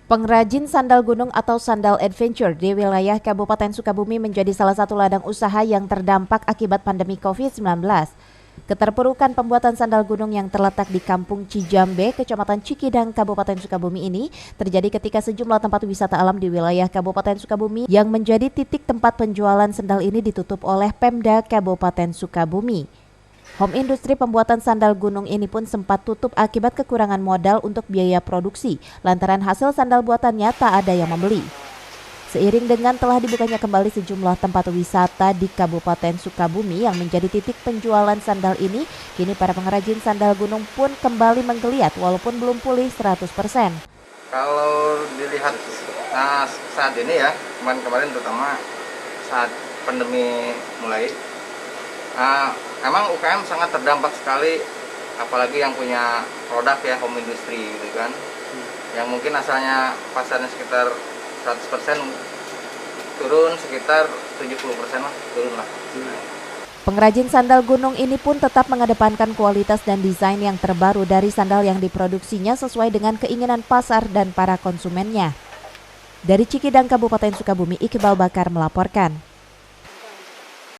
Pengrajin sandal gunung atau sandal adventure di wilayah Kabupaten Sukabumi menjadi salah satu ladang usaha yang terdampak akibat pandemi COVID-19. Keterpurukan pembuatan sandal gunung yang terletak di Kampung Cijambe, Kecamatan Cikidang, Kabupaten Sukabumi ini terjadi ketika sejumlah tempat wisata alam di wilayah Kabupaten Sukabumi yang menjadi titik tempat penjualan sandal ini ditutup oleh Pemda Kabupaten Sukabumi. Home industri pembuatan sandal gunung ini pun sempat tutup akibat kekurangan modal untuk biaya produksi, lantaran hasil sandal buatannya tak ada yang membeli. Seiring dengan telah dibukanya kembali sejumlah tempat wisata di Kabupaten Sukabumi yang menjadi titik penjualan sandal ini, kini para pengrajin sandal gunung pun kembali menggeliat walaupun belum pulih 100%. Kalau dilihat saat ini ya, kemarin terutama saat pandemi mulai, emang UKM sangat terdampak sekali, apalagi yang punya produk ya, home industry gitu kan, yang mungkin asalnya pasarnya sekitar 100% turun sekitar 70% lah, turun lah. Pengrajin sandal gunung ini pun tetap mengedepankan kualitas dan desain yang terbaru dari sandal yang diproduksinya sesuai dengan keinginan pasar dan para konsumennya. Dari Cikidang, Kabupaten Sukabumi, Iqbal Bakar melaporkan.